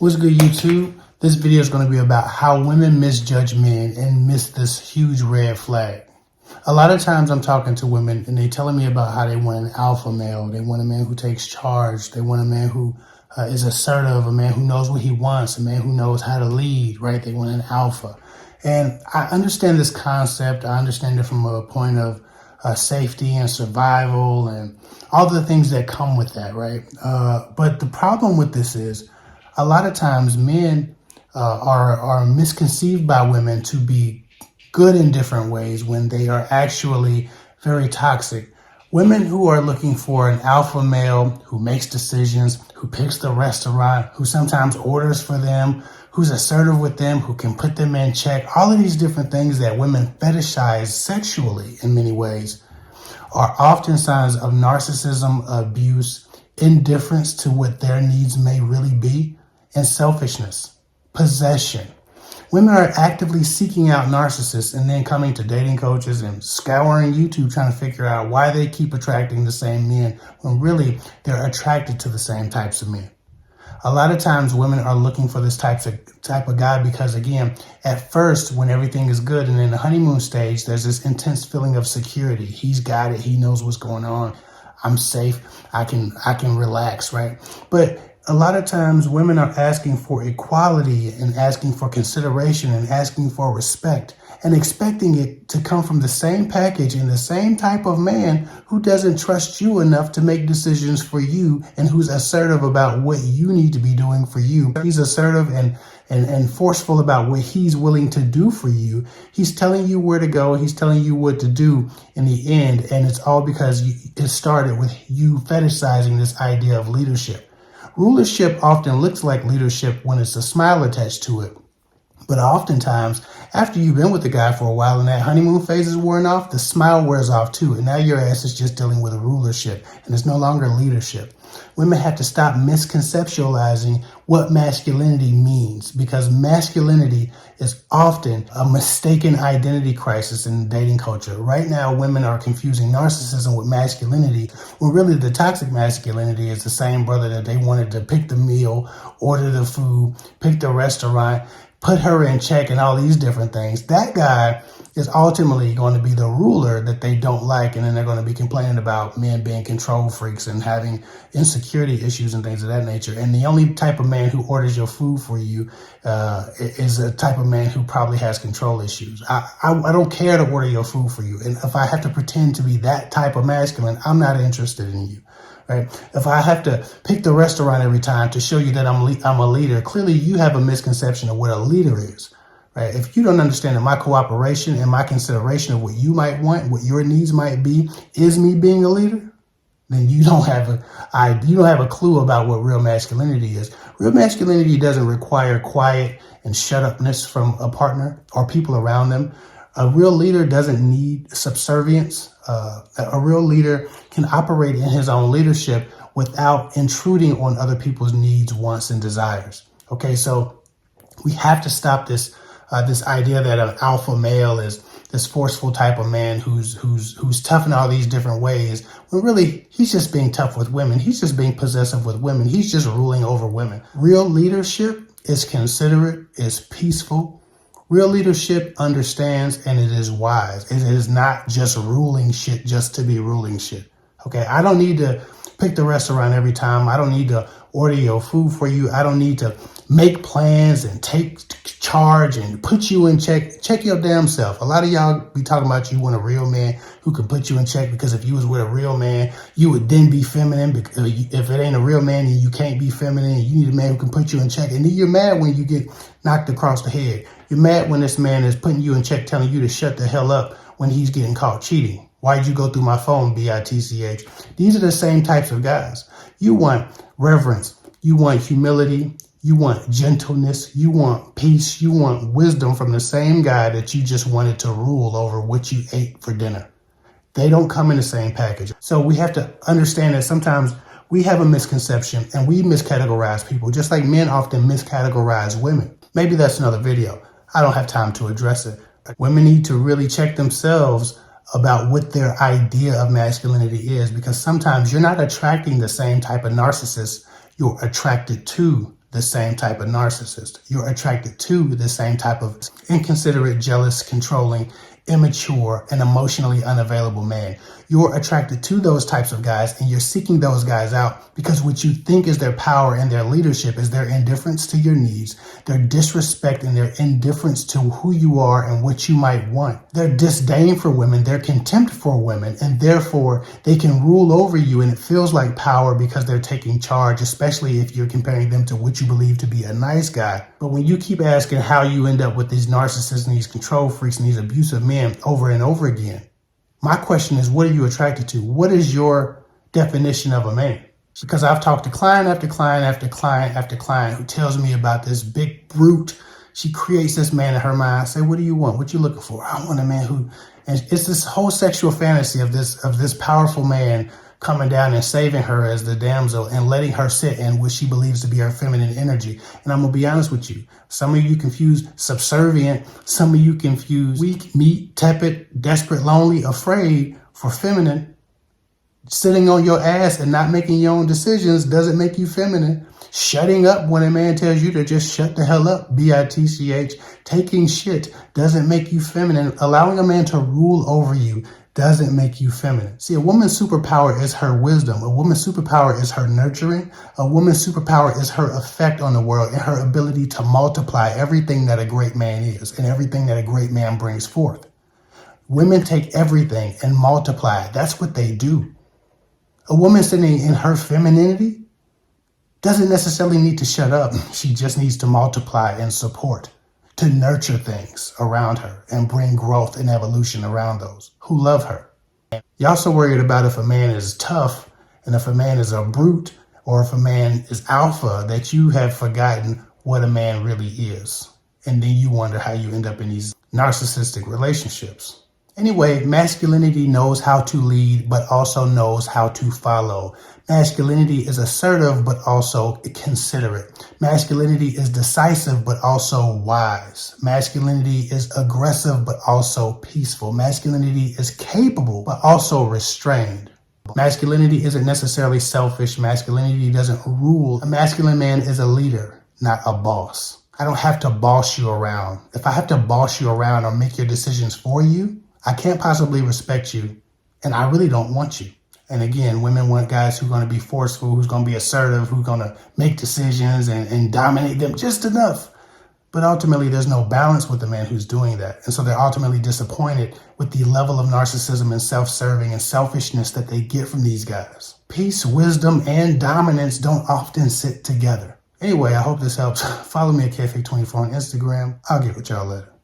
What's good, YouTube? This video is going to be about how women misjudge men and miss this huge red flag. A lot of times I'm talking to women and they're telling me about how they want an alpha male. They want a man who takes charge. They want a man who is assertive, a man who knows what he wants, a man who knows how to lead, right? They want an alpha. And I understand this concept. I understand it from a point of safety and survival and all the things that come with that, right? But the problem with this is a lot of times men are misconceived by women to be good in different ways when they are actually very toxic. Women who are looking for an alpha male who makes decisions, who picks the restaurant, who sometimes orders for them, who's assertive with them, who can put them in check, all of these different things that women fetishize sexually in many ways are often signs of narcissism, abuse, indifference to what their needs may really be, and selfishness, possession. Women are actively seeking out narcissists and then coming to dating coaches and scouring YouTube trying to figure out why they keep attracting the same men when really they're attracted to the same types of men. A lot of times women are looking for this type of guy because, again, at first when everything is good and in the honeymoon stage, there's this intense feeling of security. He's got it. He knows what's going on. I'm safe. I can relax, right? But a lot of times women are asking for equality and asking for consideration and asking for respect and expecting it to come from the same package and the same type of man who doesn't trust you enough to make decisions for you and who's assertive about what you need to be doing for you. He's assertive and forceful about what he's willing to do for you. He's telling you where to go. He's telling you what to do in the end. And it's all because it started with you fetishizing this idea of leadership. Rulership often looks like leadership when it's a smile attached to it. But oftentimes, after you've been with the guy for a while and that honeymoon phase is worn off, the smile wears off too. And now your ass is just dealing with a rulership and it's no longer leadership. Women have to stop misconceptualizing what masculinity means because masculinity is often a mistaken identity crisis in dating culture. Right now, women are confusing narcissism with masculinity when really the toxic masculinity is the same brother that they wanted to pick the meal, order the food, pick the restaurant, put her in check and all these different things. That guy is ultimately going to be the ruler that they don't like. And then they're going to be complaining about men being control freaks and having insecurity issues and things of that nature. And the only type of man who orders your food for you is a type of man who probably has control issues. I don't care to order your food for you. And if I have to pretend to be that type of masculine, I'm not interested in you. Right? If I have to pick the restaurant every time to show you that I'm a leader, clearly you have a misconception of what a leader is. Right? If you don't understand that my cooperation and my consideration of what you might want, what your needs might be, is me being a leader, then you don't have a clue about what real masculinity is. Real masculinity doesn't require quiet and shut upness from a partner or people around them. A real leader doesn't need subservience. A real leader can operate in his own leadership without intruding on other people's needs, wants, and desires. Okay, so we have to stop this idea that an alpha male is this forceful type of man who's tough in all these different ways, when really he's just being tough with women. He's just being possessive with women. He's just ruling over women. Real leadership is considerate, is peaceful. Real leadership understands and it is wise. It is not just ruling shit just to be ruling shit. Okay, I don't need to pick the restaurant every time. I don't need to order your food for you. I don't need to make plans and take charge and put you in check. Check your damn self. A lot of y'all be talking about you want a real man who can put you in check because if you was with a real man, you would then be feminine. Because if it ain't a real man, then you can't be feminine. You need a man who can put you in check. And then you're mad when you get knocked across the head. You're mad when this man is putting you in check, telling you to shut the hell up when he's getting caught cheating. Why'd you go through my phone, bitch? These are the same types of guys. You want reverence. You want humility. You want gentleness. You want peace. You want wisdom from the same guy that you just wanted to rule over what you ate for dinner. They don't come in the same package. So we have to understand that sometimes we have a misconception and we miscategorize people, just like men often miscategorize women. Maybe that's another video. I don't have time to address it. Women need to really check themselves about what their idea of masculinity is, because sometimes you're not attracting the same type of narcissist you're attracted to the same type of narcissist. You're attracted to the same type of inconsiderate, jealous, controlling, immature, and emotionally unavailable man. You're attracted to those types of guys, and you're seeking those guys out because what you think is their power and their leadership is their indifference to your needs, their disrespect and their indifference to who you are and what you might want, their disdain for women, their contempt for women, and therefore they can rule over you, and it feels like power because they're taking charge, especially if you're comparing them to what you believe to be a nice guy. But when you keep asking how you end up with these narcissists and these control freaks and these abusive men over and over again, my question is, what are you attracted to? What is your definition of a man? Because I've talked to client after client after client after client who tells me about this big brute. She creates this man in her mind. I say, what do you want? What you looking for? I want a man who, and it's this whole sexual fantasy of this powerful man coming down and saving her as the damsel and letting her sit in what she believes to be her feminine energy. And I'm going to be honest with you. Some of you confuse subservient. Some of you confuse weak, meek, tepid, desperate, lonely, afraid for feminine. Sitting on your ass and not making your own decisions doesn't make you feminine. Shutting up when a man tells you to just shut the hell up, bitch, taking shit doesn't make you feminine. Allowing a man to rule over you doesn't make you feminine. See, a woman's superpower is her wisdom. A woman's superpower is her nurturing. A woman's superpower is her effect on the world and her ability to multiply everything that a great man is and everything that a great man brings forth. Women take everything and multiply it. That's what they do. A woman sitting in her femininity doesn't necessarily need to shut up. She just needs to multiply and support, to nurture things around her and bring growth and evolution around those who love her. You're also worried about if a man is tough and if a man is a brute or if a man is alpha, that you have forgotten what a man really is. And then you wonder how you end up in these narcissistic relationships. Anyway, masculinity knows how to lead, but also knows how to follow. Masculinity is assertive, but also considerate. Masculinity is decisive, but also wise. Masculinity is aggressive, but also peaceful. Masculinity is capable, but also restrained. Masculinity isn't necessarily selfish. Masculinity doesn't rule. A masculine man is a leader, not a boss. I don't have to boss you around. If I have to boss you around or make your decisions for you, I can't possibly respect you, and I really don't want you. And again, women want guys who are going to be forceful, who's going to be assertive, who's going to make decisions and dominate them just enough. But ultimately, there's no balance with the man who's doing that. And so they're ultimately disappointed with the level of narcissism and self-serving and selfishness that they get from these guys. Peace, wisdom, and dominance don't often sit together. Anyway, I hope this helps. Follow me at KFake24 on Instagram. I'll get with y'all later.